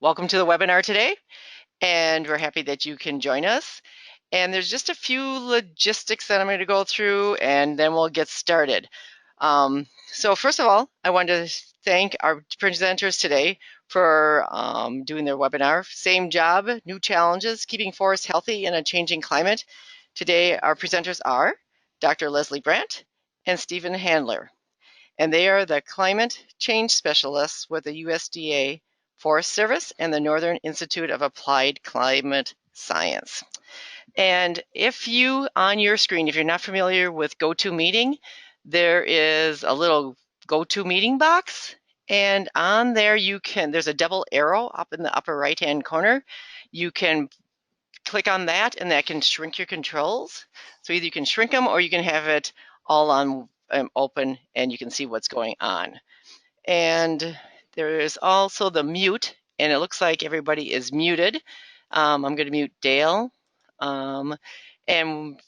Welcome to the webinar today, and we're happy that you can join us. And there's just a few logistics that I'm going to go through, and then we'll get started. So first of all, I want to thank our presenters today for doing their webinar. Same job, new challenges, keeping forests healthy in a changing climate. Today, our presenters are Dr. Leslie Brandt and Stephen Handler, and they are the climate change specialists with the USDA Forest Service and the Northern Institute of Applied Climate Science. And if you, on your screen, if you're not familiar with GoToMeeting, there is a little GoToMeeting box, and on there there's a double arrow up in the upper right-hand corner. You can click on that, and that can shrink your controls. So either you can shrink them or you can have it all on open, and you can see what's going on. And there is also the mute, and it looks like everybody is muted. I'm going to mute Dale, and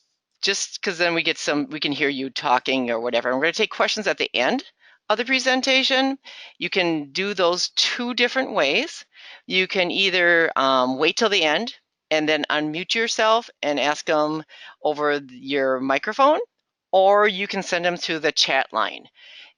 just because then we can hear you talking or whatever. I'm going to take questions at the end of the presentation. You can do those two different ways. You can either wait till the end and then unmute yourself and ask them over your microphone, or you can send them through the chat line.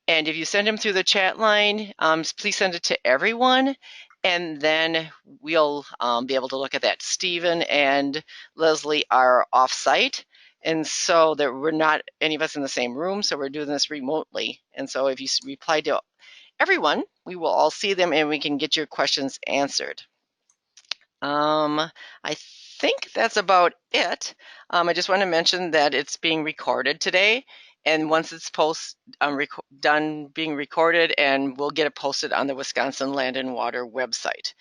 And if you send them through the chat line, please send it to everyone, and then we'll be able to look at that. Stephen and Leslie are off-site, and so we're not any of us in the same room, so we're doing this remotely. And so if you reply to everyone, we will all see them and we can get your questions answered. I think that's about it. I just want to mention that it's being recorded today, and once it's done being recorded, and we'll get it posted on the Wisconsin Land and Water website.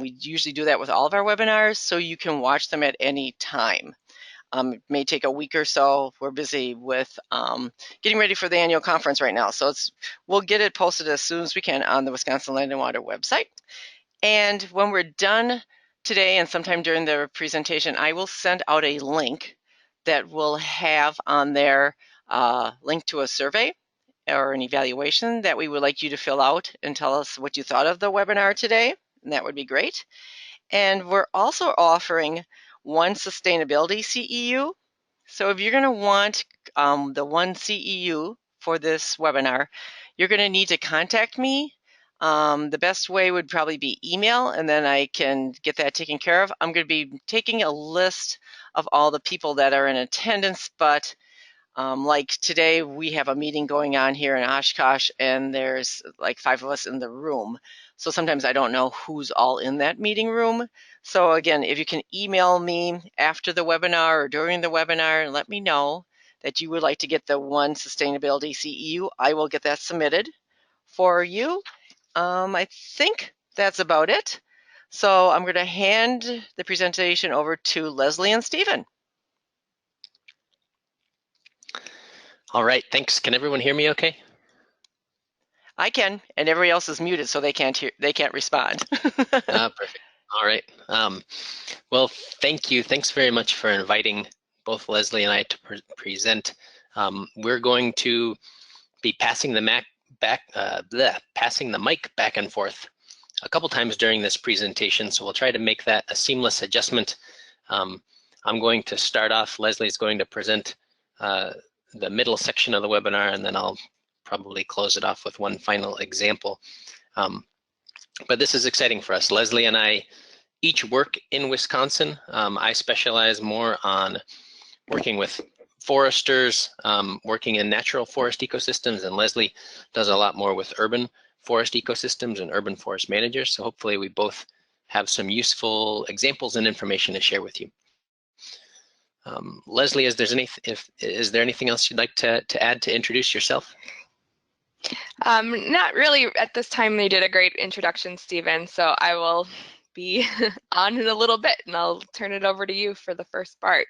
We usually do that with all of our webinars, so you can watch them at any time. It may take a week or so. We're busy with getting ready for the annual conference right now, so we'll get it posted as soon as we can on the Wisconsin Land and Water website. And when we're done today and sometime during the presentation, I will send out a link that will have on there a link to a survey or an evaluation that we would like you to fill out and tell us what you thought of the webinar today, and that would be great. And we're also offering one sustainability CEU. So if you're going to want the one CEU for this webinar, you're going to need to contact me. The best way would probably be email, and then I can get that taken care of. I'm going to be taking a list of all the people that are in attendance, but like today, we have a meeting going on here in Oshkosh, and there's like 5 of us in the room. So sometimes I don't know who's all in that meeting room. So again, if you can email me after the webinar or during the webinar and let me know that you would like to get the one sustainability CEU, I will get that submitted for you. I think that's about it. So I'm going to hand the presentation over to Leslie and Stephen. All right, thanks. Can everyone hear me okay? I can, and everybody else is muted, so they can't respond. Perfect. All right. Well, thank you. Thanks very much for inviting both Leslie and I to present. We're going to be passing the mic back and forth a couple times during this presentation, so we'll try to make that a seamless adjustment. I'm going to start off. Leslie's going to present the middle section of the webinar, and then I'll probably close it off with one final example. But this is exciting for us. Leslie and I each work in Wisconsin. I specialize more on working with foresters, working in natural forest ecosystems, and Leslie does a lot more with urban forest ecosystems and urban forest managers. So hopefully we both have some useful examples and information to share with you. Leslie, is there anything else you'd like to add to introduce yourself? Not really at this time. They did a great introduction, Stephen, so I will be on in a little bit, and I'll turn it over to you for the first part.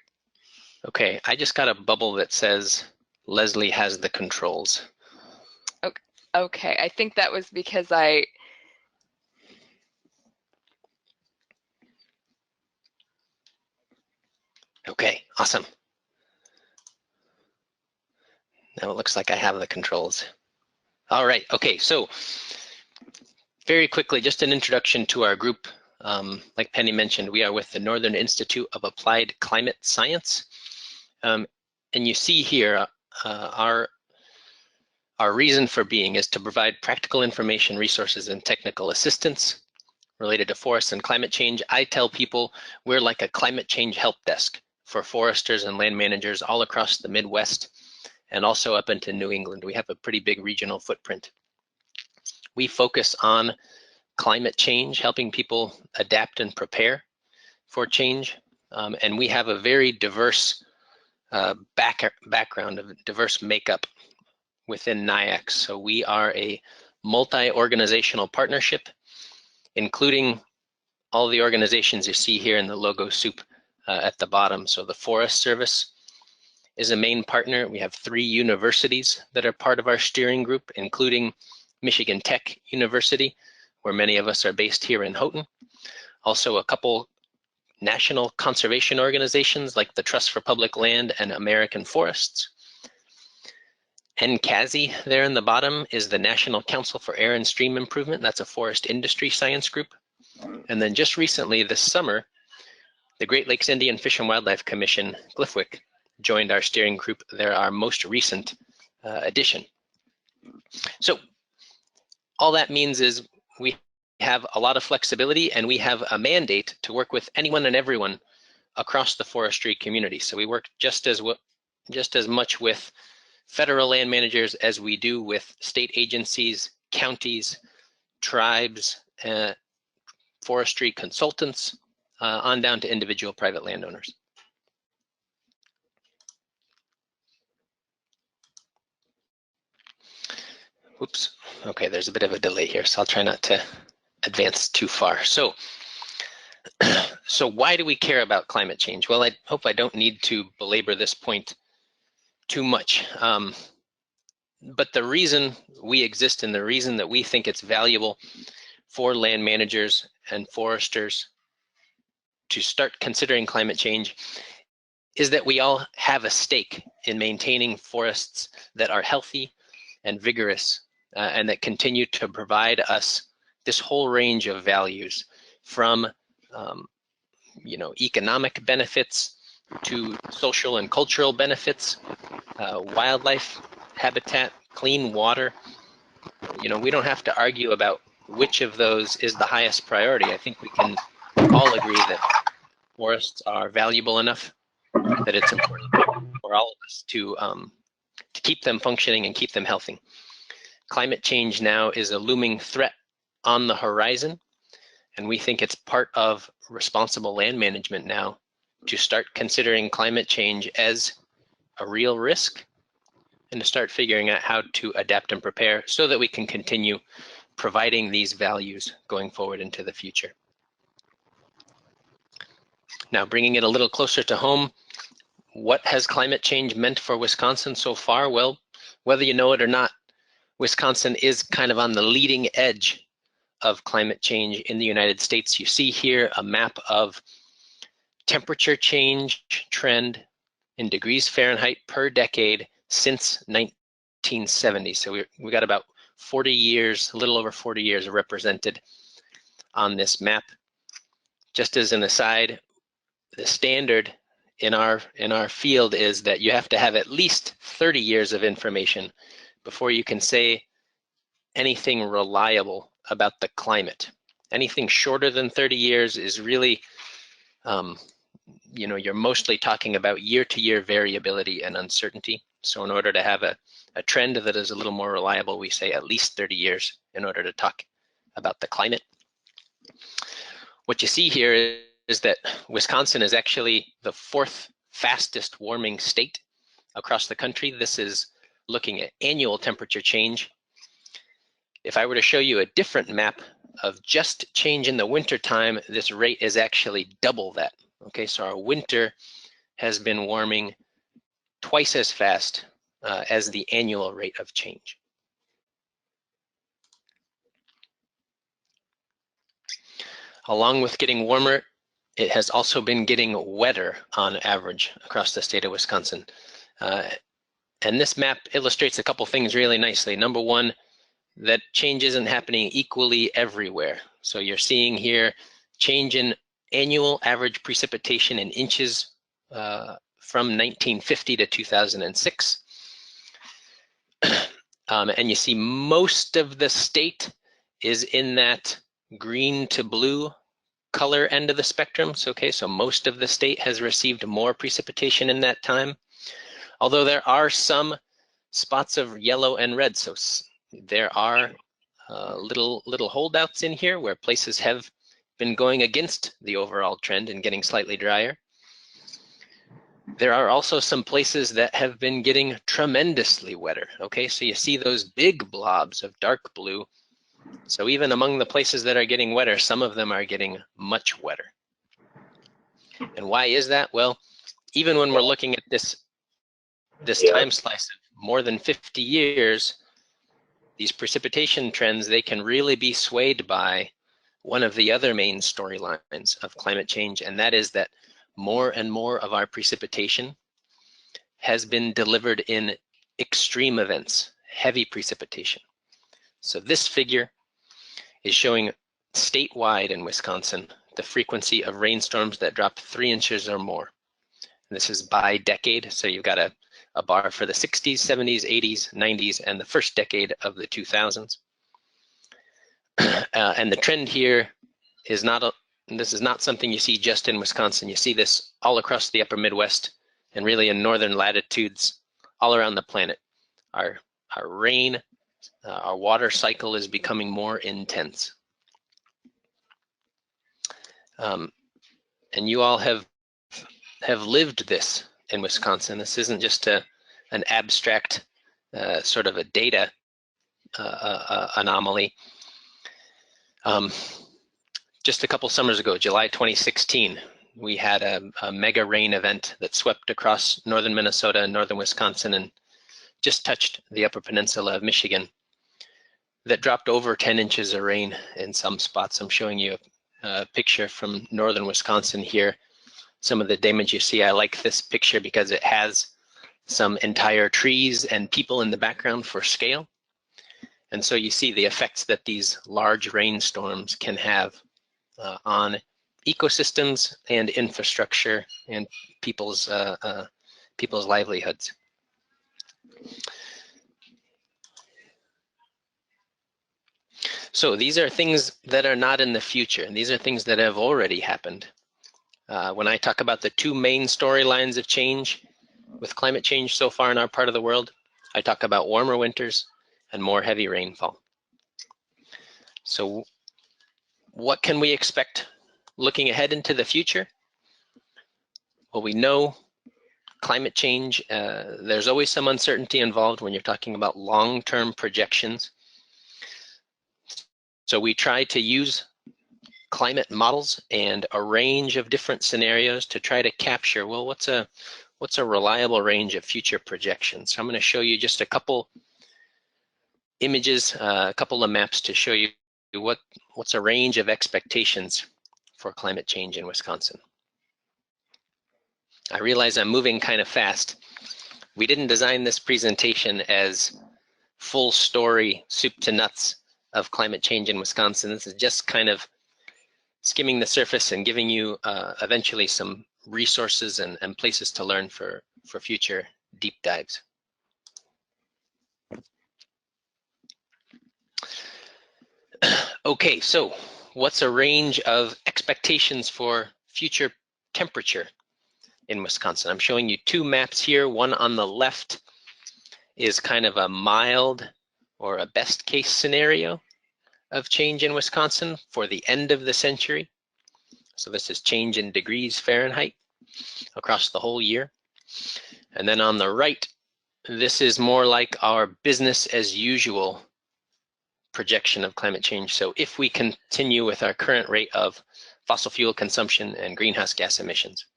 Okay, I just got a bubble that says Leslie has the controls. Okay, I think that was because Okay, awesome. Now it looks like I have the controls. All right, okay, so Very quickly, just an introduction to our group. Like Penny mentioned, we are with the Northern Institute of Applied Climate Science. And you see here our reason for being is to provide practical information, resources, and technical assistance related to forests and climate change. I tell people we're like a climate change help desk for foresters and land managers all across the Midwest and also up into New England. We have a pretty big regional footprint. We focus on climate change, helping people adapt and prepare for change. And we have a very diverse background, of diverse makeup within Nyack. So we are a multi-organizational partnership, including all the organizations you see here in the logo soup at the bottom. So the Forest Service is a main partner. We have 3 universities that are part of our steering group, including Michigan Tech University, where many of us are based here in Houghton. Also a couple national conservation organizations like the Trust for Public Land and American Forests. NCASI there in the bottom is the National Council for Air and Stream Improvement. That's a forest industry science group. And then just recently this summer, the Great Lakes Indian Fish and Wildlife Commission, GLFWC, joined our steering group. They're our most recent addition. So all that means is we have a lot of flexibility and we have a mandate to work with anyone and everyone across the forestry community. So we work just as much with federal land managers as we do with state agencies, counties, tribes, forestry consultants, on down to individual private landowners. Oops, okay, there's a bit of a delay here, so I'll try not to advance too far. So why do we care about climate change? Well, I hope I don't need to belabor this point too much. But the reason we exist and the reason that we think it's valuable for land managers and foresters to start considering climate change is that we all have a stake in maintaining forests that are healthy and vigorous and that continue to provide us this whole range of values from economic benefits to social and cultural benefits, wildlife habitat, clean water. We don't have to argue about which of those is the highest priority. I think we can all agree that forests are valuable enough that it's important for all of us to keep them functioning and keep them healthy. Climate change now is a looming threat on the horizon, and we think it's part of responsible land management now to start considering climate change as a real risk and to start figuring out how to adapt and prepare so that we can continue providing these values going forward into the future. Now, bringing it a little closer to home, what has climate change meant for Wisconsin so far? Well, whether you know it or not, Wisconsin is kind of on the leading edge of climate change in the United States. You see here a map of temperature change trend in degrees Fahrenheit per decade since 1970. So we got about 40 years, a little over 40 years represented on this map. Just as an aside, the standard in our field is that you have to have at least 30 years of information before you can say anything reliable about the climate. Anything shorter than 30 years is really, you're mostly talking about year-to-year variability and uncertainty. So in order to have a trend that is a little more reliable, we say at least 30 years in order to talk about the climate. What you see here is that Wisconsin is actually the 4th fastest warming state across the country. This is looking at annual temperature change. If I were to show you a different map of just change in the winter time, this rate is actually double that. Okay, so our winter has been warming twice as fast as the annual rate of change. Along with getting warmer, it has also been getting wetter on average across the state of Wisconsin. And this map illustrates a couple things really nicely. Number one, that change isn't happening equally everywhere. So you're seeing here change in annual average precipitation in inches from 1950 to 2006. And you see most of the state is in that green to blue color end of the spectrum. So, okay, so most of the state has received more precipitation in that time, although there are some spots of yellow and red. So there are little holdouts in here where places have been going against the overall trend and getting slightly drier. There are also some places that have been getting tremendously wetter. Okay, so you see those big blobs of dark blue. So even among the places that are getting wetter, some of them are getting much wetter. And why is that? Well, even when we're looking at this time slice of more than 50 years, these precipitation trends, they can really be swayed by one of the other main storylines of climate change, and that is that more and more of our precipitation has been delivered in extreme events, heavy precipitation. So this figure is showing statewide in Wisconsin the frequency of rainstorms that drop 3 inches or more. And this is by decade, so you've got a bar for the 60s, 70s, 80s, 90s, and the first decade of the 2000s. And the trend here is this is not something you see just in Wisconsin. You see this all across the upper Midwest and really in northern latitudes all around the planet. Our rain, our water cycle is becoming more intense. And you all have lived this in Wisconsin. This isn't just an abstract sort of a data anomaly. Just a couple summers ago, July 2016, we had a mega rain event that swept across northern Minnesota and northern Wisconsin and just touched the upper peninsula of Michigan that dropped over 10 inches of rain in some spots. I'm showing you a picture from northern Wisconsin here. Some of the damage you see, I like this picture because it has some entire trees and people in the background for scale. And so you see the effects that these large rainstorms can have on ecosystems and infrastructure and people's livelihoods. So these are things that are not in the future, and these are things that have already happened. When I talk about the two main storylines of change with climate change so far in our part of the world, I talk about warmer winters and more heavy rainfall. So what can we expect looking ahead into the future? Well, we know climate change, there's always some uncertainty involved when you're talking about long-term projections. So we try to use climate models and a range of different scenarios to try to capture, well, what's a reliable range of future projections. So I'm going to show you just a couple images, a couple of maps to show you what's a range of expectations for climate change in Wisconsin. I realize I'm moving kind of fast. We didn't design this presentation as full story, soup to nuts of climate change in Wisconsin. This is just kind of skimming the surface and giving you eventually some resources and places to learn for future deep dives. Okay, so what's a range of expectations for future temperature in Wisconsin? I'm showing you two maps here. One on the left is kind of a mild or a best case scenario of change in Wisconsin for the end of the century. So this is change in degrees Fahrenheit across the whole year. And then on the right, this is more like our business as usual projection of climate change. So if we continue with our current rate of fossil fuel consumption and greenhouse gas emissions.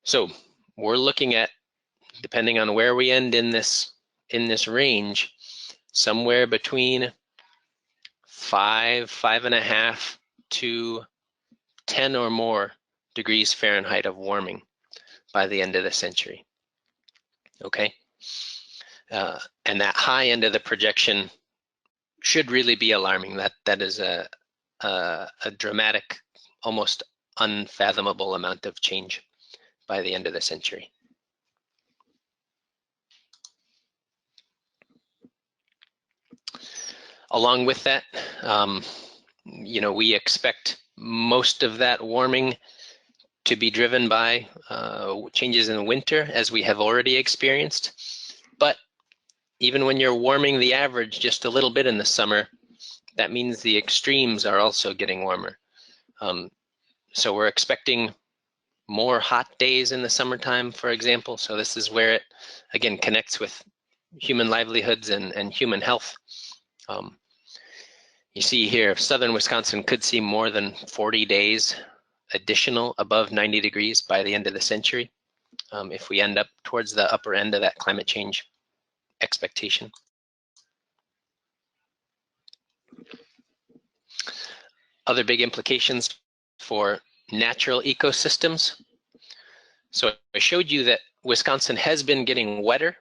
So we're looking at, depending on where we end in this range, somewhere between 5.5 to 10 or more degrees Fahrenheit of warming by the end of the century. Okay, and that high end of the projection should really be alarming. That is a dramatic, almost unfathomable amount of change by the end of the century. Along with that, we expect most of that warming to be driven by changes in winter, as we have already experienced. But even when you're warming the average just a little bit in the summer, that means the extremes are also getting warmer. So we're expecting more hot days in the summertime, for example. So this is where it, again, connects with human livelihoods and human health. You see here, southern Wisconsin could see more than 40 days additional above 90 degrees by the end of the century, if we end up towards the upper end of that climate change expectation. Other big implications for natural ecosystems. So I showed you that Wisconsin has been getting wetter.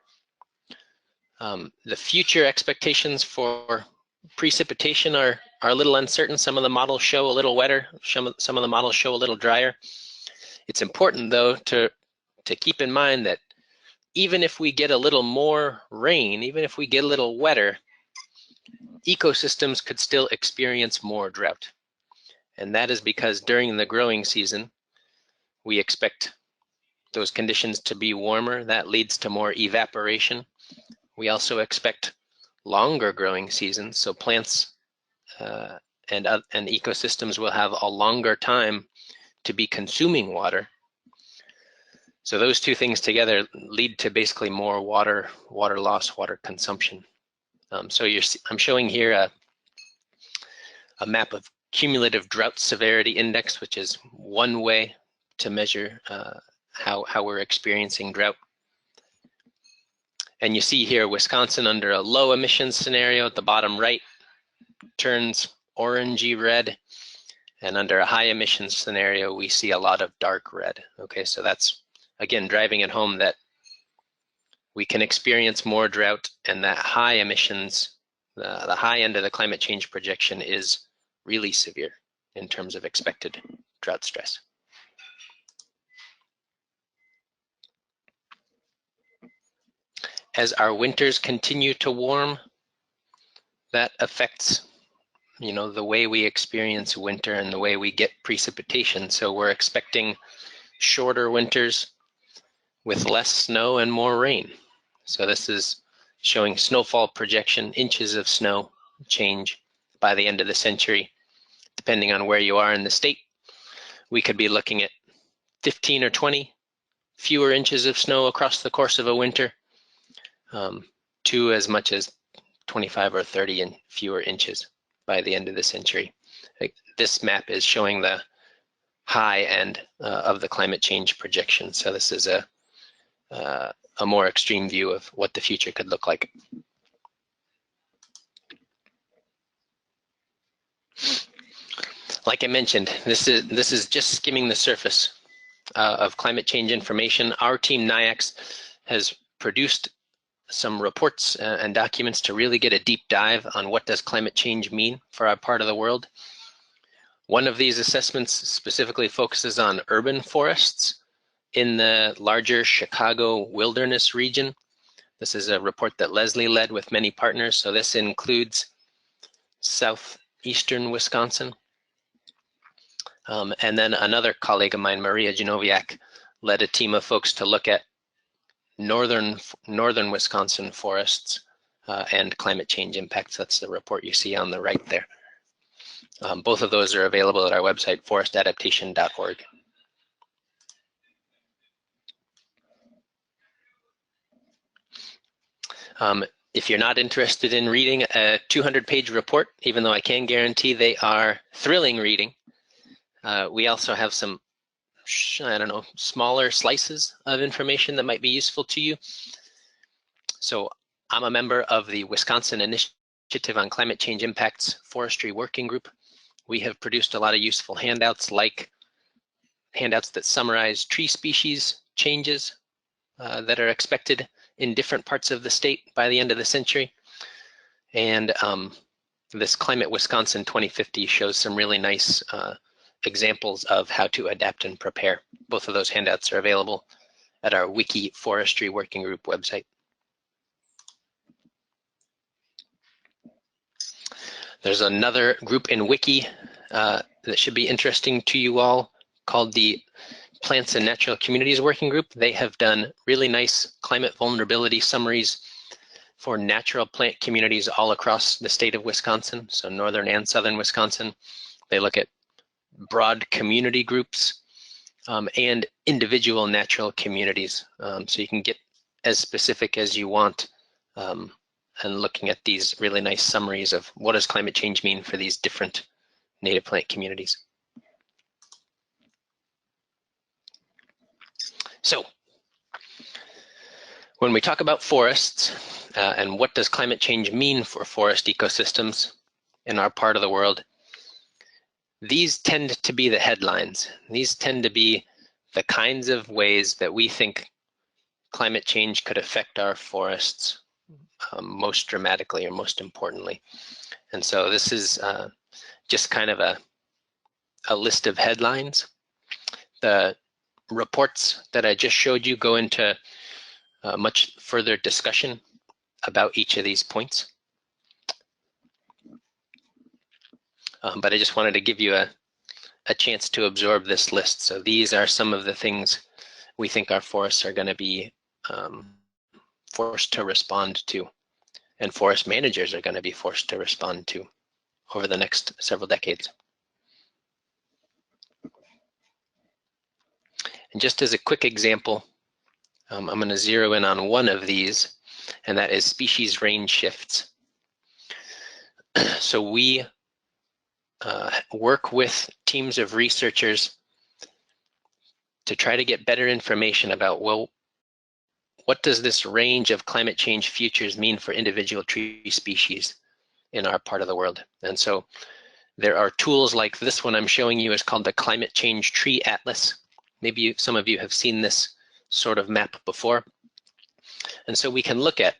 The future expectations for precipitation are a little uncertain. Some of the models show a little wetter, some of the models show a little drier. It's important, though, to keep in mind that even if we get a little more rain, even if we get a little wetter, ecosystems could still experience more drought. And that is because during the growing season, we expect those conditions to be warmer. That leads to more evaporation. We also expect longer growing seasons, so plants and ecosystems will have a longer time to be consuming water. So those two things together lead to basically more water loss, water consumption. So I'm showing here a map of cumulative drought severity index, which is one way to measure how we're experiencing drought. And you see here Wisconsin under a low emissions scenario at the bottom right turns orangey red, and under a high emissions scenario we see a lot of dark red. Okay, so that's again driving it home that we can experience more drought, and that high emissions, the high end of the climate change projection is really severe in terms of expected drought stress. As our winters continue to warm, that affects the way we experience winter and the way we get precipitation. So we're expecting shorter winters with less snow and more rain. So this is showing snowfall projection, inches of snow change by the end of the century. Depending on where you are in the state, we could be looking at 15 or 20 fewer inches of snow across the course of a winter, to as much as 25 or 30 and fewer inches by the end of the century. This map is showing the high end of the climate change projection. So this is a more extreme view of what the future could look like. Like I mentioned, this is just skimming the surface of climate change information. Our team, Nyack, has produced some reports and documents to really get a deep dive on what does climate change mean for our part of the world. One of these assessments specifically focuses on urban forests in the larger Chicago wilderness region. This is a report that Leslie led with many partners, so this includes southeastern Wisconsin. And then another colleague of mine, Maria Genoviak, led a team of folks to look at northern Wisconsin forests and climate change impacts. That's the report you see on the right there. Both of those are available at our website, forestadaptation.org. If you're not interested in reading a 200-page report, even though I can guarantee they are thrilling reading, we also have some, smaller slices of information that might be useful to you. So I'm a member of the Wisconsin Initiative on Climate Change Impacts Forestry Working Group. We have produced a lot of useful handouts, like handouts that summarize tree species changes that are expected in different parts of the state by the end of the century. And this Climate Wisconsin 2050 shows some really nice examples of how to adapt and prepare. Both of those handouts are available at our Wiki Forestry Working Group website. There's another group in Wiki that should be interesting to you all called the Plants and Natural Communities Working Group. They have done really nice climate vulnerability summaries for natural plant communities all across the state of Wisconsin, so northern and southern Wisconsin. They look at broad community groups and individual natural communities. So you can get as specific as you want and looking at these really nice summaries of what does climate change mean for these different native plant communities. So when we talk about forests and what does climate change mean for forest ecosystems in our part of the world, these tend to be the headlines. These tend to be the kinds of ways that we think climate change could affect our forests most dramatically or most importantly. And so this is just kind of a list of headlines. The reports that I just showed you go into much further discussion about each of these points. But I just wanted to give you a chance to absorb this list. So these are some of the things we think our forests are going to be forced to respond to, and forest managers are going to be forced to respond to over the next several decades. And just as a quick example, I'm going to zero in on one of these, and that is species range shifts. So we work with teams of researchers to try to get better information about, well, what does this range of climate change futures mean for individual tree species in our part of the world? And so there are tools like this one I'm showing you is called the Climate Change Tree Atlas. Maybe some of you have seen this sort of map before. And so we can look at,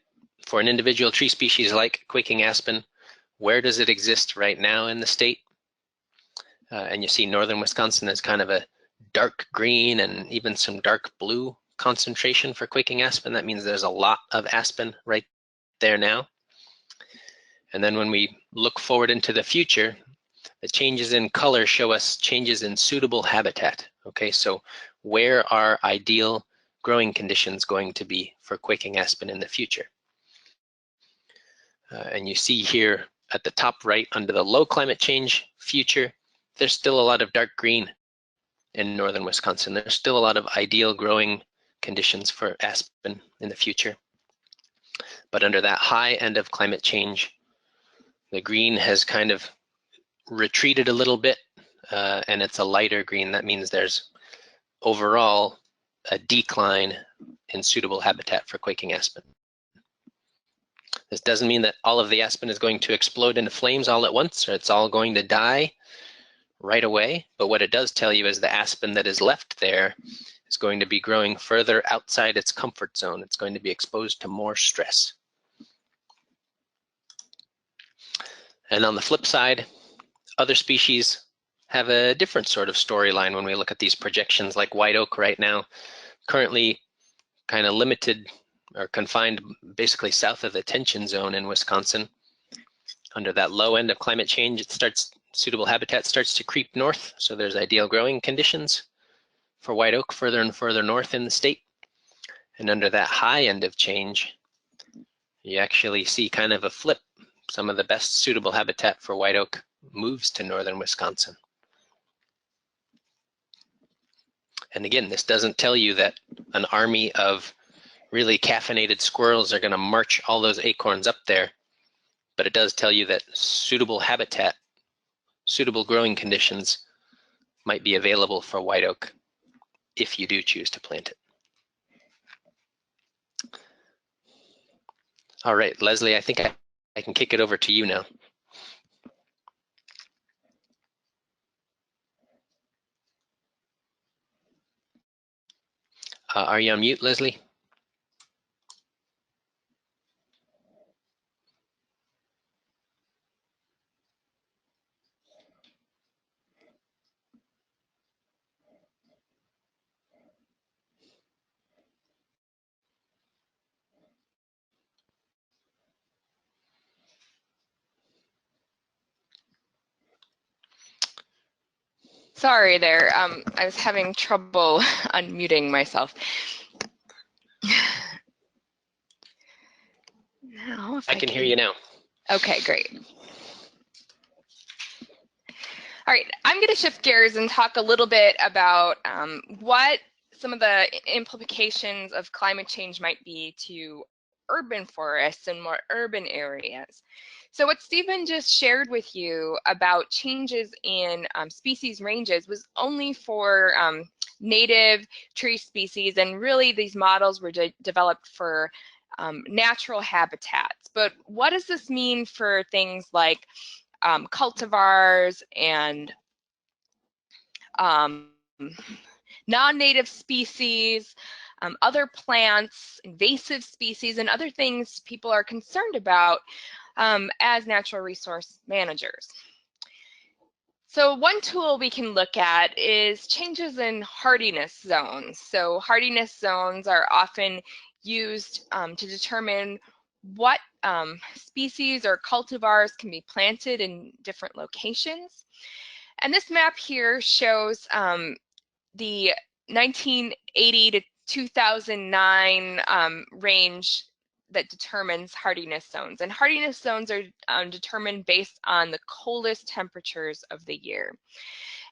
for an individual tree species like quaking aspen, where does it exist right now in the state? And you see northern Wisconsin is kind of a dark green and even some dark blue concentration for quaking aspen. That means there's a lot of aspen right there now. And then when we look forward into the future, the changes in color show us changes in suitable habitat. Okay, so where are ideal growing conditions going to be for quaking aspen in the future? And you see here at the top right under the low climate change future, there's still a lot of dark green in northern Wisconsin. There's still a lot of ideal growing conditions for aspen in the future. But under that high end of climate change, the green has kind of retreated a little bit and it's a lighter green. That means there's overall a decline in suitable habitat for quaking aspen. This doesn't mean that all of the aspen is going to explode into flames all at once or it's all going to die right away, but what it does tell you is the aspen that is left there is going to be growing further outside its comfort zone. It's going to be exposed to more stress. And on the flip side, other species have a different sort of storyline when we look at these projections, like white oak right now, currently kind of limited or confined basically south of the tension zone in Wisconsin. Under that low end of climate change, suitable habitat starts to creep north, so there's ideal growing conditions for white oak further and further north in the state. And under that high end of change, you actually see kind of a flip. Some of the best suitable habitat for white oak moves to northern Wisconsin. And again, this doesn't tell you that an army of really caffeinated squirrels are going to march all those acorns up there, but it does tell you that suitable habitat, suitable growing conditions might be available for white oak if you do choose to plant it. All right, Leslie, I think I can kick it over to you now. Are you on mute, Leslie? Sorry there. I was having trouble unmuting myself. Now, if I can hear you now. Okay, great. All right, I'm going to shift gears and talk a little bit about what some of the implications of climate change might be to urban forests and more urban areas. So what Stephen just shared with you about changes in species ranges was only for native tree species, and really these models were developed for natural habitats. But what does this mean for things like cultivars and non-native species, other plants, invasive species, and other things people are concerned about as natural resource managers? So one tool we can look at is changes in hardiness zones. So hardiness zones are often used to determine what species or cultivars can be planted in different locations. And this map here shows the 1980 to 2009 range that determines hardiness zones. And hardiness zones are determined based on the coldest temperatures of the year.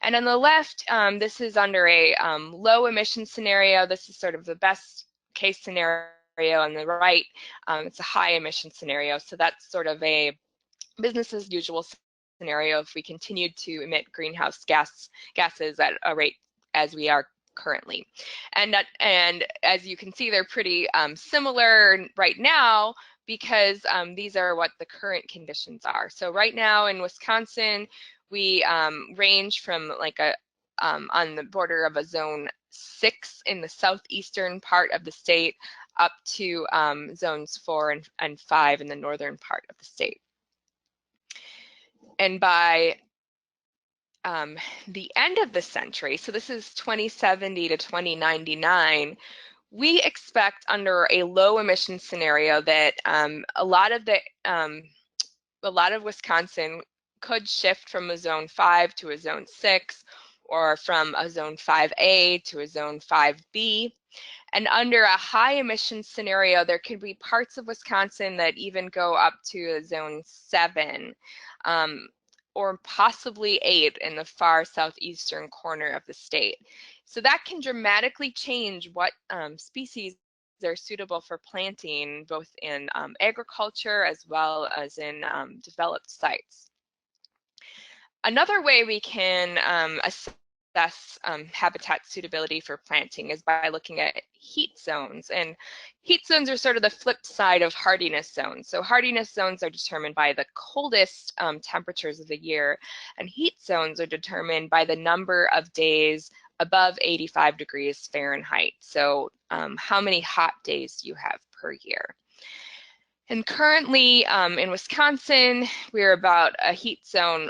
And on the left, this is under a low emission scenario. This is sort of the best case scenario. On the right, it's a high emission scenario. So that's sort of a business as usual scenario if we continued to emit greenhouse gases at a rate as we are currently. And as you can see, they're pretty similar right now because these are what the current conditions are. So right now in Wisconsin, we range from like on the border of a zone 6 in the southeastern part of the state up to zones 4 and 5 in the northern part of the state. And by the end of the century, so this is 2070 to 2099, we expect under a low emission scenario that a lot of Wisconsin could shift from a zone 5 to a zone 6, or from a zone 5A to a zone 5B. And under a high emission scenario, there could be parts of Wisconsin that even go up to a zone 7. Or possibly 8 in the far southeastern corner of the state. So that can dramatically change what species are suitable for planting, both in agriculture as well as in developed sites. Another way we can assess habitat suitability for planting is by looking at heat zones. And heat zones are sort of the flip side of hardiness zones. So hardiness zones are determined by the coldest temperatures of the year, and heat zones are determined by the number of days above 85 degrees Fahrenheit. So how many hot days you have per year. And currently in Wisconsin, we're about a heat zone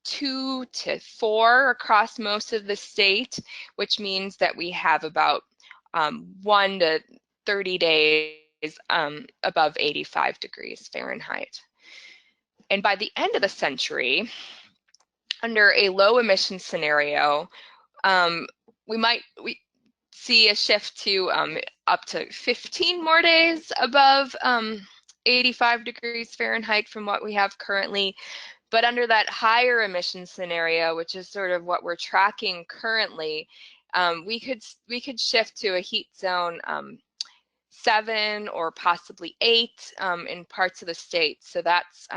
2 to 4 across most of the state, which means that we have about 1 to 30 days above 85 degrees Fahrenheit. And by the end of the century, under a low emission scenario, we see a shift to up to 15 more days above 85 degrees Fahrenheit from what we have currently. But under that higher emission scenario, which is sort of what we're tracking currently, we could shift to a heat zone 7 or possibly 8 in parts of the state. So that's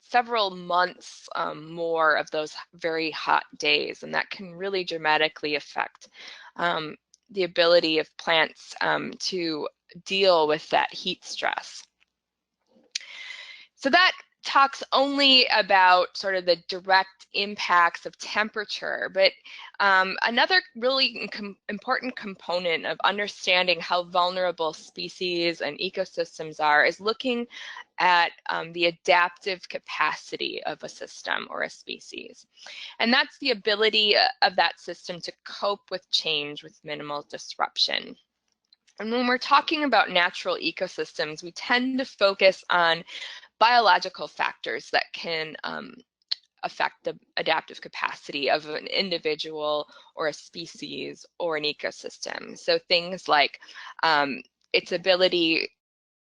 several months more of those very hot days, and that can really dramatically affect the ability of plants to deal with that heat stress. So that talks only about sort of the direct impacts of temperature, but another really important component of understanding how vulnerable species and ecosystems are is looking at the adaptive capacity of a system or a species. And that's the ability of that system to cope with change with minimal disruption. And when we're talking about natural ecosystems, we tend to focus on biological factors that can affect the adaptive capacity of an individual or a species or an ecosystem. So things like its ability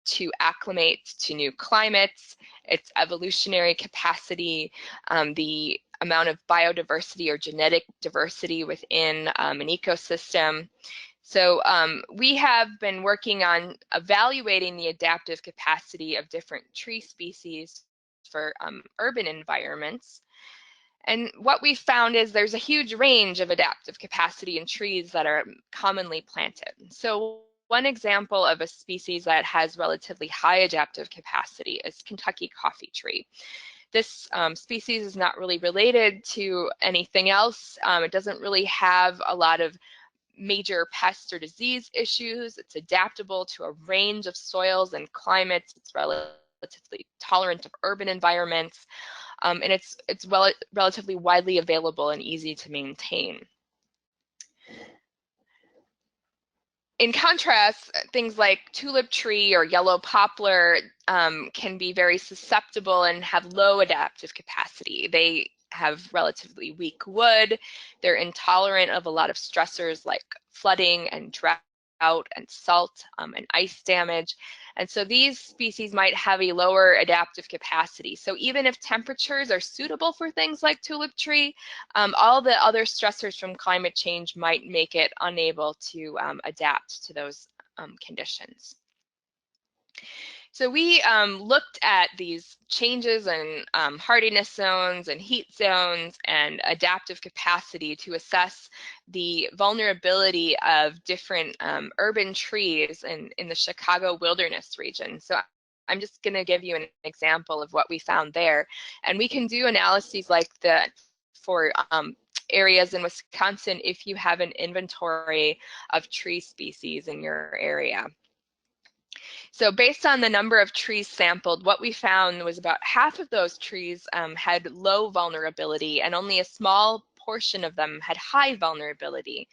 to acclimate to new climates, its evolutionary capacity, the amount of biodiversity or genetic diversity within an ecosystem. So we have been working on evaluating the adaptive capacity of different tree species for urban environments. And what we found is there's a huge range of adaptive capacity in trees that are commonly planted. So one example of a species that has relatively high adaptive capacity is Kentucky coffee tree. This species is not really related to anything else. It doesn't really have a lot of major pest or disease issues. It's adaptable to a range of soils and climates. It's relatively tolerant of urban environments, and it's relatively widely available and easy to maintain. In contrast, things like tulip tree or yellow poplar can be very susceptible and have low adaptive capacity. They have relatively weak wood. They're intolerant of a lot of stressors like flooding and drought and salt and ice damage. And so these species might have a lower adaptive capacity. So even if temperatures are suitable for things like tulip tree, all the other stressors from climate change might make it unable to adapt to those conditions. So we looked at these changes in hardiness zones and heat zones and adaptive capacity to assess the vulnerability of different urban trees in the Chicago wilderness region. So I'm just going to give you an example of what we found there. And we can do analyses like that for areas in Wisconsin if you have an inventory of tree species in your area. So based on the number of trees sampled, what we found was about half of those trees had low vulnerability and only a small portion of them had high vulnerability.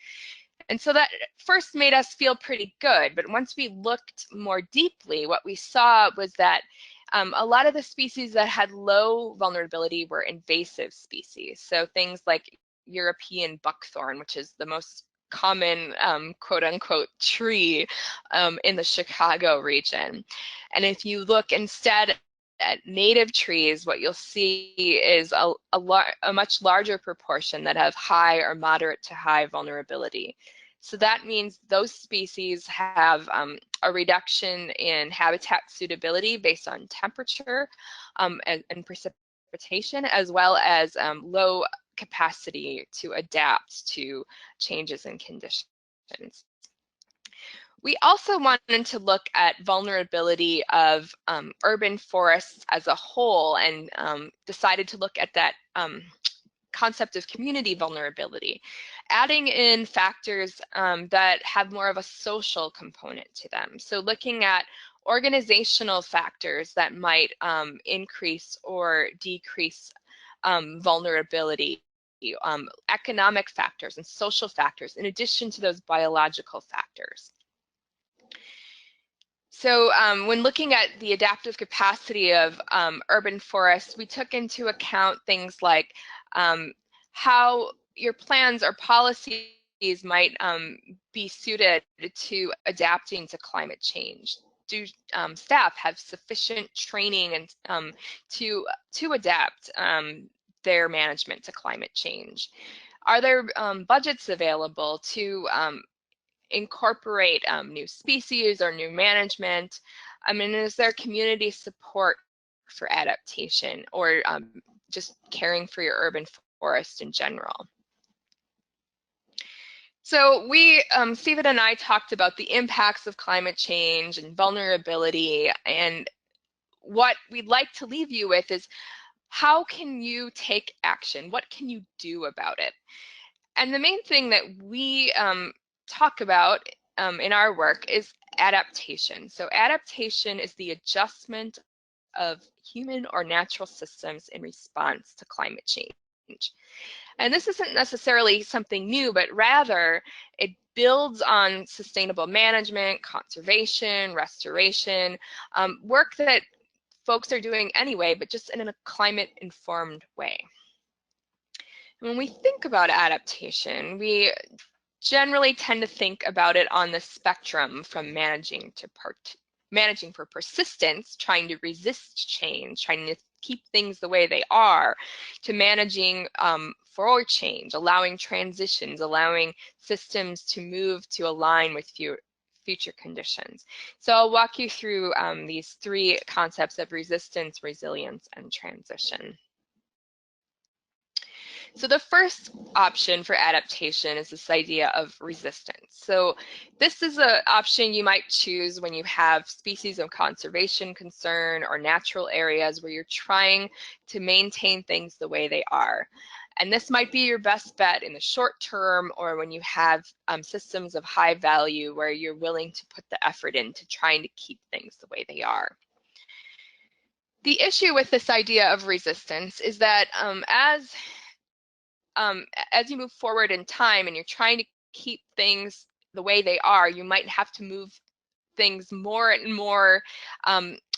And so that first made us feel pretty good, but once we looked more deeply, what we saw was that a lot of the species that had low vulnerability were invasive species. So things like European buckthorn, which is the most common quote unquote tree in the Chicago region. And if you look instead at native trees, what you'll see is a much larger proportion that have high or moderate to high vulnerability. So that means those species have a reduction in habitat suitability based on temperature and precipitation, as well as low capacity to adapt to changes in conditions. We also wanted to look at vulnerability of urban forests as a whole and decided to look at that concept of community vulnerability, adding in factors that have more of a social component to them. So looking at organizational factors that might increase or decrease vulnerability, economic factors and social factors, in addition to those biological factors. So when looking at the adaptive capacity of urban forests, we took into account things like how your plans or policies might be suited to adapting to climate change. Do staff have sufficient training and to adapt their management to climate change? Are there budgets available to incorporate new species or new management? I mean, is there community support for adaptation or just caring for your urban forest in general? So we, Stephen and I talked about the impacts of climate change and vulnerability, and what we'd like to leave you with is how can you take action? What can you do about it? And the main thing that we talk about in our work is adaptation. So adaptation is the adjustment of human or natural systems in response to climate change. And this isn't necessarily something new, but rather it builds on sustainable management, conservation, restoration, work that folks are doing anyway, but just in a climate-informed way. When we think about adaptation, we generally tend to think about it on the spectrum from managing for persistence, trying to resist change, trying to keep things the way they are, to managing for change, allowing transitions, allowing systems to move to align with future conditions. So I'll walk you through these three concepts of resistance, resilience, and transition. So the first option for adaptation is this idea of resistance. So this is an option you might choose when you have species of conservation concern or natural areas where you're trying to maintain things the way they are. And this might be your best bet in the short term, or when you have systems of high value where you're willing to put the effort into trying to keep things the way they are. The issue with this idea of resistance is that as you move forward in time and you're trying to keep things the way they are, you might have to move things more and more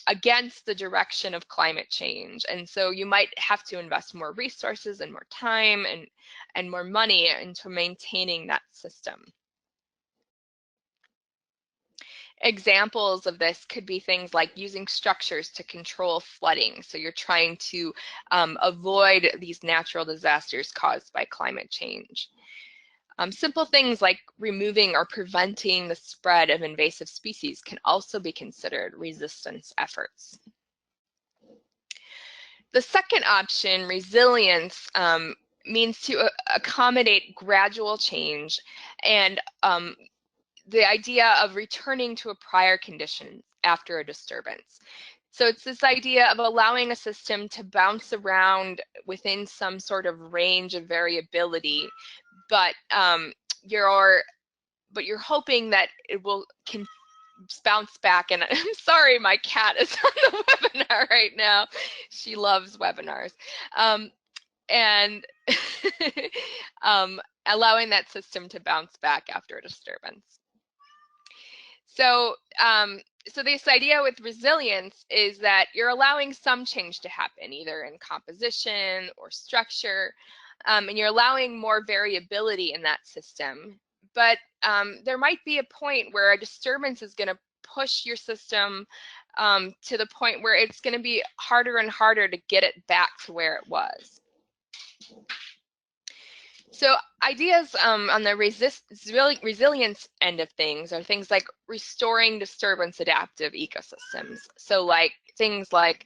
against the direction of climate change. And so you might have to invest more resources and more time and more money into maintaining that system. Examples of this could be things like using structures to control flooding. So you're trying to avoid these natural disasters caused by climate change. Simple things like removing or preventing the spread of invasive species can also be considered resistance efforts. The second option, resilience, means to accommodate gradual change and the idea of returning to a prior condition after a disturbance. So it's this idea of allowing a system to bounce around within some sort of range of variability, but you're hoping that it can bounce back. And I'm sorry, my cat is on the webinar right now. She loves webinars. And allowing that system to bounce back after a disturbance. So, so this idea with resilience is that you're allowing some change to happen, either in composition or structure, and you're allowing more variability in that system. But there might be a point where a disturbance is going to push your system to the point where it's going to be harder and harder to get it back to where it was. So ideas on the resilience end of things are things like restoring disturbance adaptive ecosystems. So like things like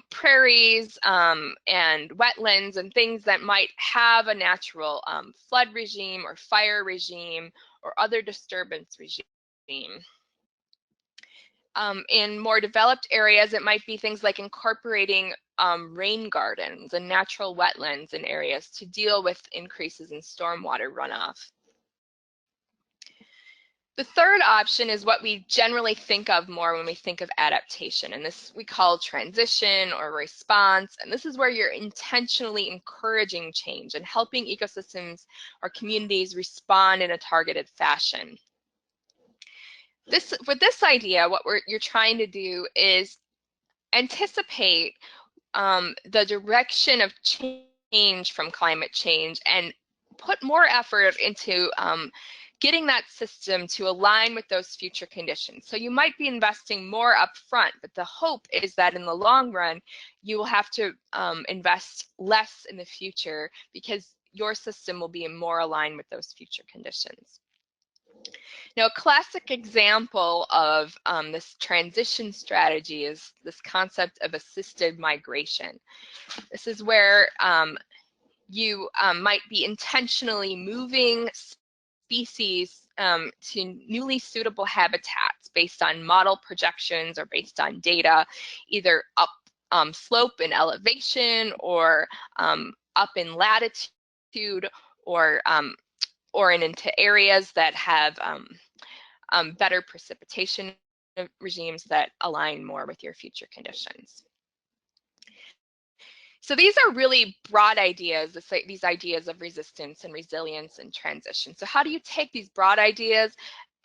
prairies and wetlands and things that might have a natural flood regime or fire regime or other disturbance regime. In more developed areas, it might be things like incorporating rain gardens and natural wetlands in areas to deal with increases in stormwater runoff. The third option is what we generally think of more when we think of adaptation, and this we call transition or response, and this is where you're intentionally encouraging change and helping ecosystems or communities respond in a targeted fashion. With this idea, what you're trying to do is anticipate the direction of change from climate change and put more effort into getting that system to align with those future conditions. So you might be investing more upfront, but the hope is that in the long run, you will have to invest less in the future because your system will be more aligned with those future conditions. Now, a classic example of this transition strategy is this concept of assisted migration. This is where you might be intentionally moving species to newly suitable habitats based on model projections or based on data, either up slope in elevation or up in latitude or into areas that have better precipitation regimes that align more with your future conditions. So these are really broad ideas, these ideas of resistance and resilience and transition. So how do you take these broad ideas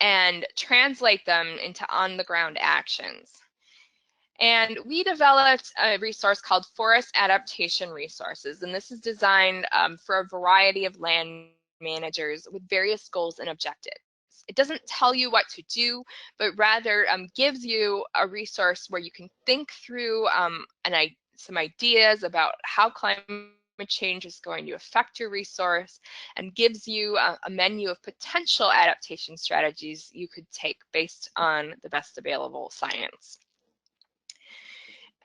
and translate them into on-the-ground actions? And we developed a resource called Forest Adaptation Resources, and this is designed for a variety of land managers with various goals and objectives. It doesn't tell you what to do, but rather gives you a resource where you can think through some ideas about how climate change is going to affect your resource, and gives you a menu of potential adaptation strategies you could take based on the best available science.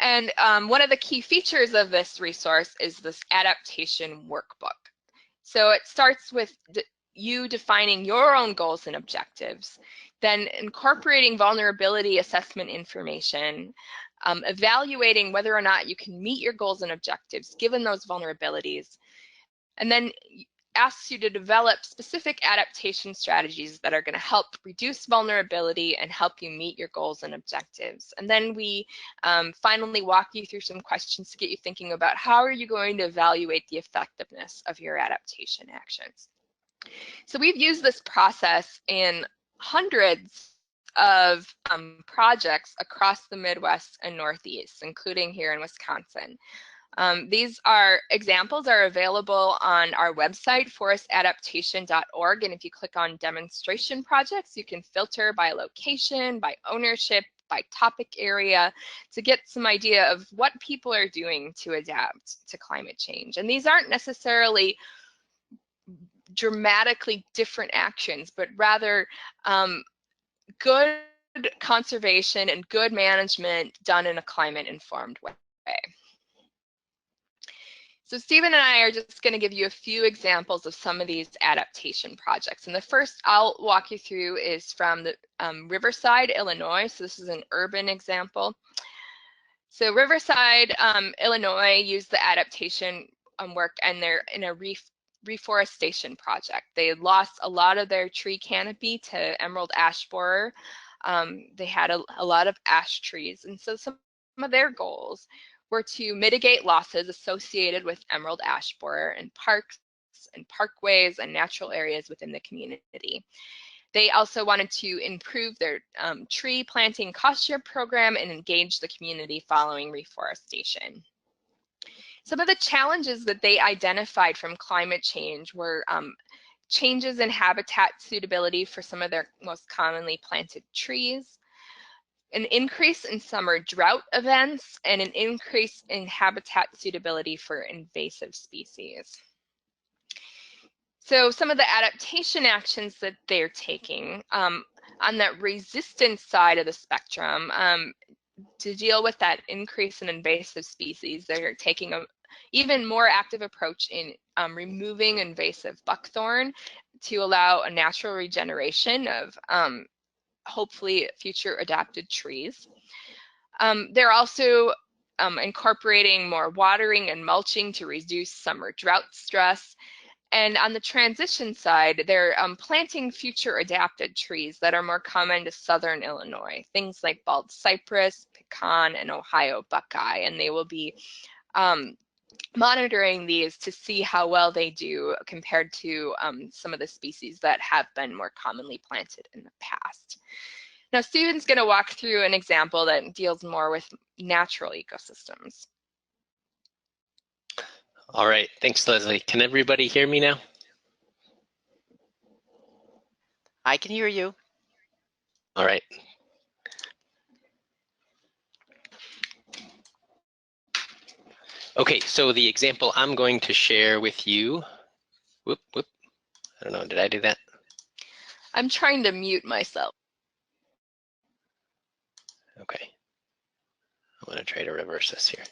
And one of the key features of this resource is this adaptation workbook. So it starts with you defining your own goals and objectives, then incorporating vulnerability assessment information, evaluating whether or not you can meet your goals and objectives given those vulnerabilities, and then asks you to develop specific adaptation strategies that are going to help reduce vulnerability and help you meet your goals and objectives. And then we finally walk you through some questions to get you thinking about how are you going to evaluate the effectiveness of your adaptation actions. So we've used this process in hundreds of projects across the Midwest and Northeast, including here in Wisconsin. These examples are available on our website, forestadaptation.org, and if you click on demonstration projects, you can filter by location, by ownership, by topic area to get some idea of what people are doing to adapt to climate change. And these aren't necessarily dramatically different actions, but rather good conservation and good management done in a climate-informed way. So Stephen and I are just going to give you a few examples of some of these adaptation projects. And the first I'll walk you through is from the Riverside, Illinois. So this is an urban example. So Riverside, Illinois used the adaptation work, and they're in a reforestation project. They lost a lot of their tree canopy to emerald ash borer. They had a lot of ash trees, and so some of their goals were to mitigate losses associated with emerald ash borer in parks and parkways and natural areas within the community. They also wanted to improve their tree planting cost share program and engage the community following reforestation. Some of the challenges that they identified from climate change were changes in habitat suitability for some of their most commonly planted trees, an increase in summer drought events, and an increase in habitat suitability for invasive species. So some of the adaptation actions that they're taking on that resistance side of the spectrum, to deal with that increase in invasive species, they're taking an even more active approach in removing invasive buckthorn to allow a natural regeneration of hopefully future adapted trees. They're also incorporating more watering and mulching to reduce summer drought stress. And on the transition side, they're planting future adapted trees that are more common to southern Illinois, things like bald cypress, pecan, and Ohio buckeye. And they will be monitoring these to see how well they do compared to some of the species that have been more commonly planted in the past. Now, Stephen's going to walk through an example that deals more with natural ecosystems. All right, thanks, Leslie. Can everybody hear me now? I can hear you. All right. Okay, so the example I'm going to share with you, I don't know, did I do that? I'm trying to mute myself. Okay, I'm gonna try to reverse this here.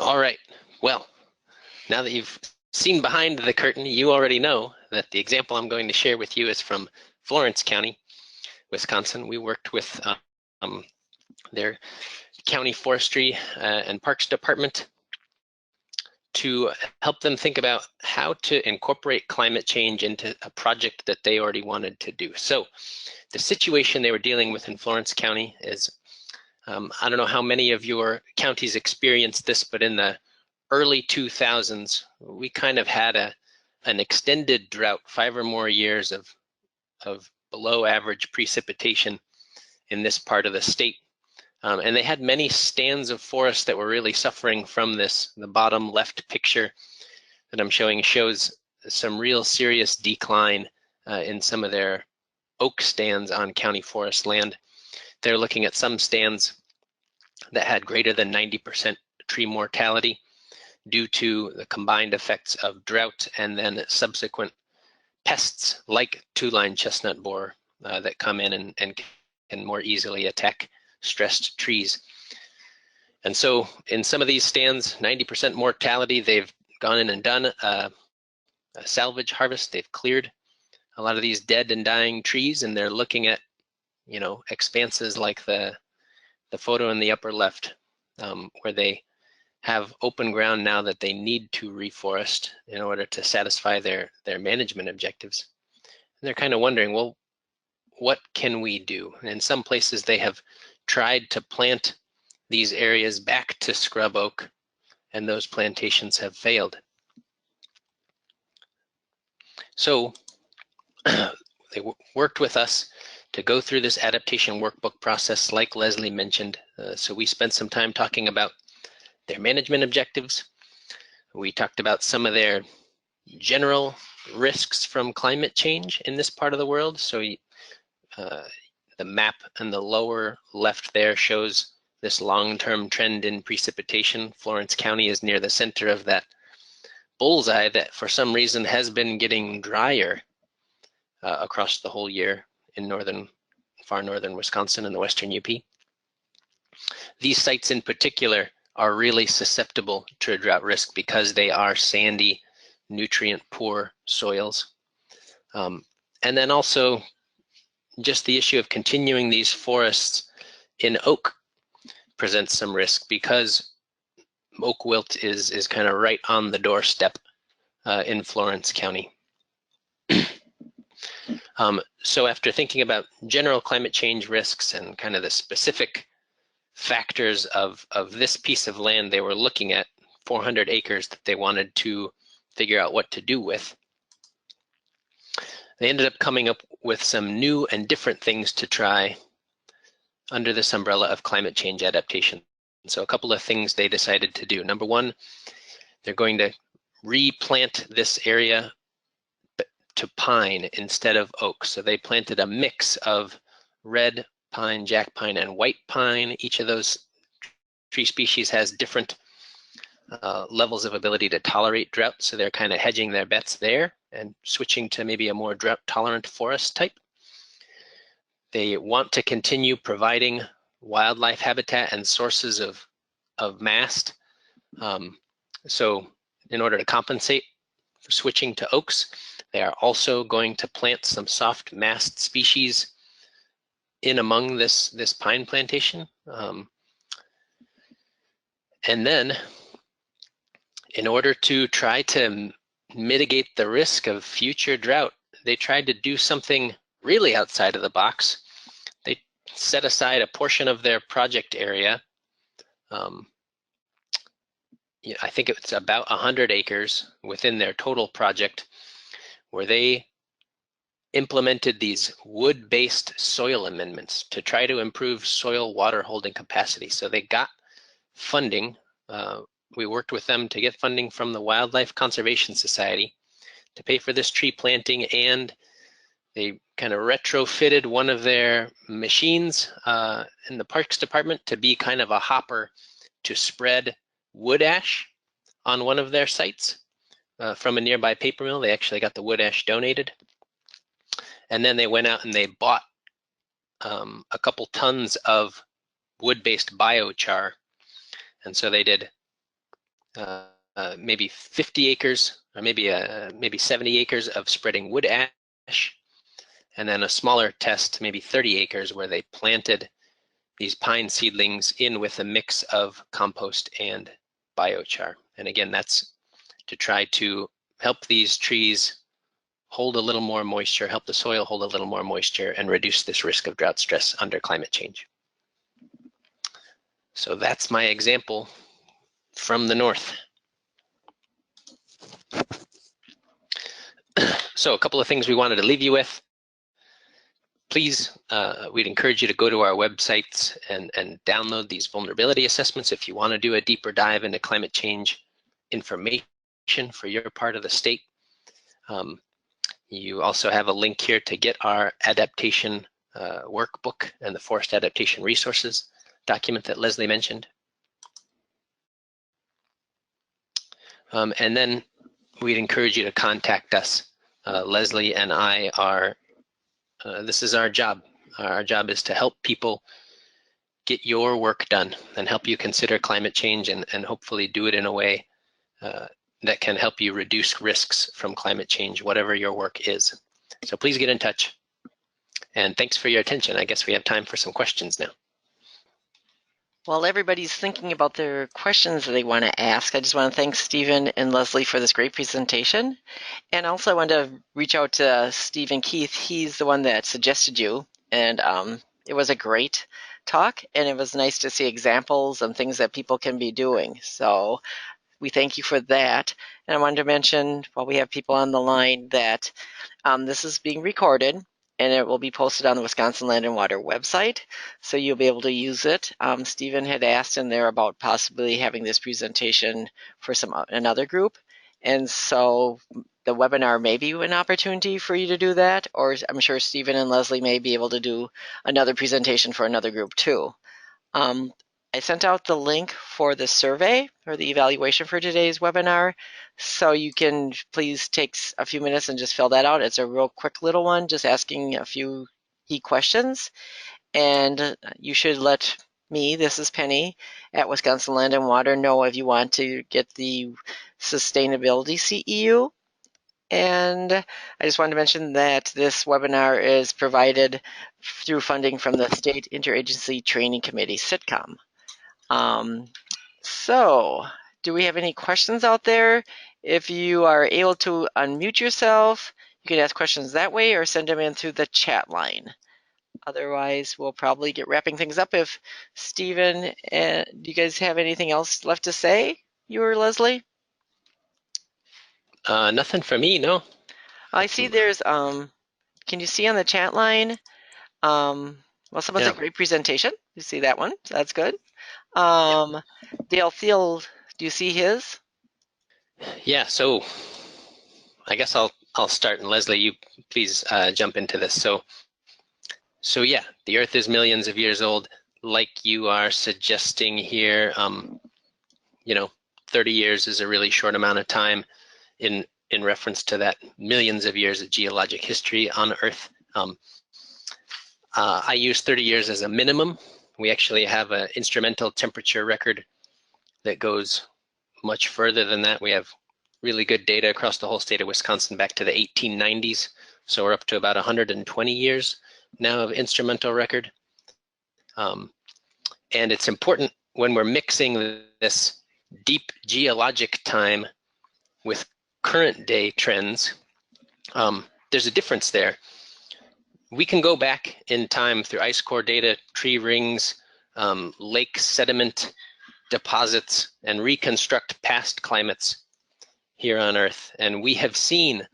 All right, well, now that you've seen behind the curtain, you already know that the example I'm going to share with you is from Florence County, Wisconsin. We worked with their county forestry and parks department to help them think about how to incorporate climate change into a project that they already wanted to do. So the situation they were dealing with in Florence County is, I don't know how many of your counties experienced this, but in the early 2000s, we kind of had an extended drought, 5 or more years of below average precipitation in this part of the state. And they had many stands of forest that were really suffering from this. The bottom left picture that I'm showing shows some real serious decline in some of their oak stands on county forest land. They're looking at some stands that had greater than 90% tree mortality due to the combined effects of drought and then subsequent pests like two-line chestnut borer that come in and can more easily attack stressed trees. And so in some of these stands, 90% mortality, they've gone in and done a salvage harvest. They've cleared a lot of these dead and dying trees, and they're looking at, you know, expanses like the photo in the upper left, where they have open ground now that they need to reforest in order to satisfy their management objectives. And they're kind of wondering, well, what can we do? And in some places they have tried to plant these areas back to scrub oak, and those plantations have failed. So they worked with us to go through this adaptation workbook process like Leslie mentioned. So we spent some time talking about their management objectives. We talked about some of their general risks from climate change in this part of the world. So the map in the lower left there shows this long-term trend in precipitation. Florence County is near the center of that bullseye that for some reason has been getting drier across the whole year in far northern Wisconsin and the western UP. These sites in particular are really susceptible to a drought risk because they are sandy, nutrient-poor soils. And then also just the issue of continuing these forests in oak presents some risk because oak wilt is kind of right on the doorstep in Florence County. So after thinking about general climate change risks and kind of the specific factors of this piece of land they were looking at, 400 acres that they wanted to figure out what to do with, they ended up coming up with some new and different things to try under this umbrella of climate change adaptation. So a couple of things they decided to do. Number one, they're going to replant this area to pine instead of oak. So they planted a mix of red pine, jack pine, and white pine. Each of those tree species has different levels of ability to tolerate drought. So they're kind of hedging their bets there and switching to maybe a more drought tolerant forest type. They want to continue providing wildlife habitat and sources of mast. So in order to compensate for switching to oaks, they are also going to plant some soft mast species in among this pine plantation. And then in order to try to mitigate the risk of future drought, they tried to do something really outside of the box. They set aside a portion of their project area. I think it's about 100 acres within their total project, where they implemented these wood-based soil amendments to try to improve soil water holding capacity. So they got funding. We worked with them to get funding from the Wildlife Conservation Society to pay for this tree planting, and they kind of retrofitted one of their machines in the Parks Department to be kind of a hopper to spread wood ash on one of their sites from a nearby paper mill. They actually got the wood ash donated. And then they went out and they bought a couple tons of wood-based biochar. And so they did maybe 50 acres or maybe 70 acres of spreading wood ash, and then a smaller test, maybe 30 acres, where they planted these pine seedlings in with a mix of compost and biochar. And again, that's to try to help these trees hold a little more moisture, help the soil hold a little more moisture, and reduce this risk of drought stress under climate change. So that's my example from the north. So a couple of things we wanted to leave you with. Please, we'd encourage you to go to our websites and download these vulnerability assessments if you want to do a deeper dive into climate change information for your part of the state. You also have a link here to get our adaptation workbook and the forest adaptation resources document that Leslie mentioned. And then we'd encourage you to contact us. Leslie and I are, this is our job. Our job is to help people get your work done and help you consider climate change and hopefully do it in a way that can help you reduce risks from climate change, whatever your work is. So please get in touch. And thanks for your attention. I guess we have time for some questions now. While everybody's thinking about their questions that they want to ask, I just want to thank Stephen and Leslie for this great presentation. And also I want to reach out to Stephen Keith. He's the one that suggested you. And it was a great talk. And it was nice to see examples and things that people can be doing. So we thank you for that. And I wanted to mention, while we have people on the line, that this is being recorded and it will be posted on the Wisconsin Land and Water website, so you'll be able to use it. Stephen had asked in there about possibly having this presentation for another group, and so the webinar may be an opportunity for you to do that, or I'm sure Stephen and Leslie may be able to do another presentation for another group too. I sent out the link for the survey or the evaluation for today's webinar, so you can please take a few minutes and just fill that out. It's a real quick little one, just asking a few key questions. And you should let me, this is Penny, at Wisconsin Land and Water, know if you want to get the Sustainability CEU. And I just wanted to mention that this webinar is provided through funding from the State Interagency Training Committee, SITCOM. So, do we have any questions out there? If you are able to unmute yourself, you can ask questions that way or send them in through the chat line. Otherwise, we'll probably get wrapping things up. If Stephen, do you guys have anything else left to say, you or Leslie? Nothing for me, no. I see there's, can you see on the chat line? Well, someone said great presentation. You see that one? That's good. Dale Field, do you see his? Yeah, so I guess I'll start, and Leslie, you please jump into this. So yeah, the Earth is millions of years old, like you are suggesting here. 30 years is a really short amount of time in reference to that millions of years of geologic history on Earth. I use 30 years as a minimum. We actually have an instrumental temperature record that goes much further than that. We have really good data across the whole state of Wisconsin back to the 1890s. So we're up to about 120 years now of instrumental record. And it's important when we're mixing this deep geologic time with current day trends, there's a difference there. We can go back in time through ice core data, tree rings, lake sediment deposits, and reconstruct past climates here on Earth. And we have seen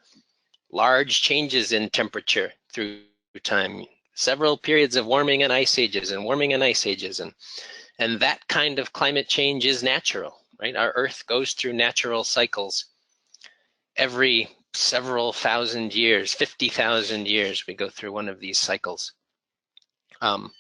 large changes in temperature through time, several periods of warming and ice ages and warming and ice ages. And that kind of climate change is natural, right? Our Earth goes through natural cycles every several thousand years, 50,000 years, we go through one of these cycles. And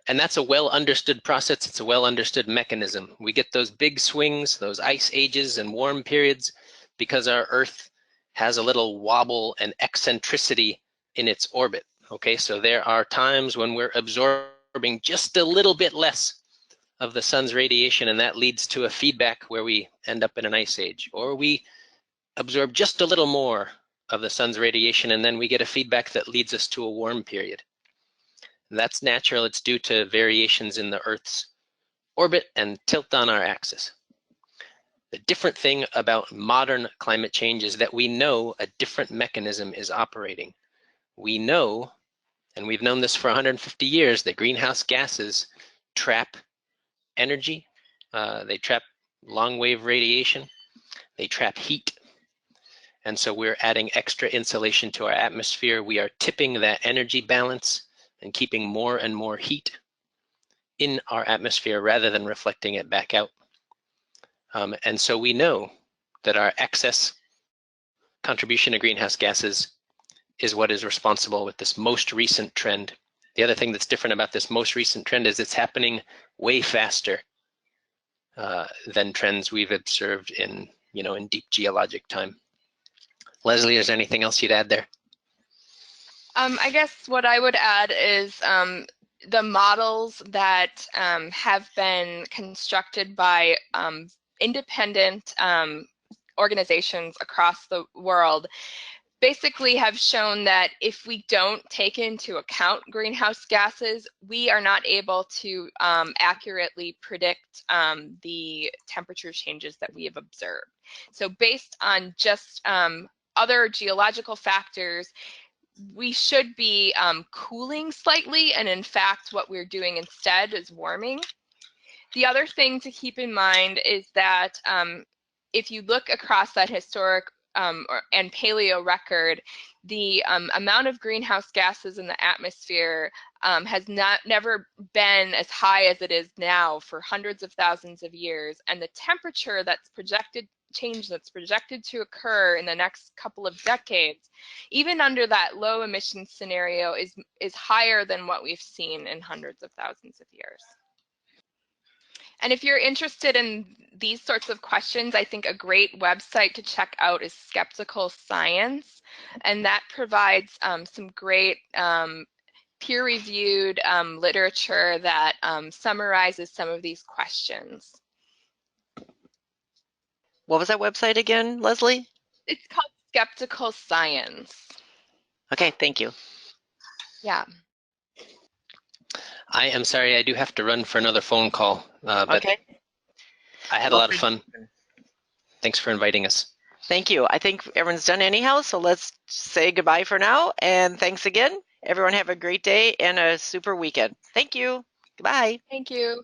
that's a well understood process. It's a well understood mechanism. We get those big swings, those ice ages and warm periods because our Earth has a little wobble and eccentricity in its orbit. Okay, so there are times when we're absorbing just a little bit less of the sun's radiation, and that leads to a feedback where we end up in an ice age, or we absorb just a little more of the sun's radiation, and then we get a feedback that leads us to a warm period. That's natural. It's due to variations in the Earth's orbit and tilt on our axis. The different thing about modern climate change is that we know a different mechanism is operating. We know, and we've known this for 150 years, that greenhouse gases trap energy, they trap long wave radiation, they trap heat, And so we're adding extra insulation to our atmosphere. We are tipping that energy balance and keeping more and more heat in our atmosphere rather than reflecting it back out. And so we know that our excess contribution of greenhouse gases is what is responsible with this most recent trend. The other thing that's different about this most recent trend is it's happening way faster than trends we've observed in deep geologic time. Leslie, is there anything else you'd add there? I guess what I would add is the models that have been constructed by independent organizations across the world basically have shown that if we don't take into account greenhouse gases, we are not able to accurately predict the temperature changes that we have observed. So based on just other geological factors, we should be cooling slightly, and in fact what we're doing instead is warming. The other thing to keep in mind is that if you look across that historic and paleo record, the amount of greenhouse gases in the atmosphere has never been as high as it is now for hundreds of thousands of years, and the temperature that's projected to occur in the next couple of decades, even under that low emission scenario, is higher than what we've seen in hundreds of thousands of years. And if you're interested in these sorts of questions, I think a great website to check out is Skeptical Science, and that provides some great peer-reviewed literature that summarizes some of these questions. What was that website again, Leslie? It's called Skeptical Science. Okay, thank you. Yeah. I am sorry, I do have to run for another phone call, but Okay. I had a lot of fun. Thanks for inviting us. Thank you. I think everyone's done anyhow, so let's say goodbye for now. And thanks again. Everyone have a great day and a super weekend. Thank you. Goodbye. Thank you.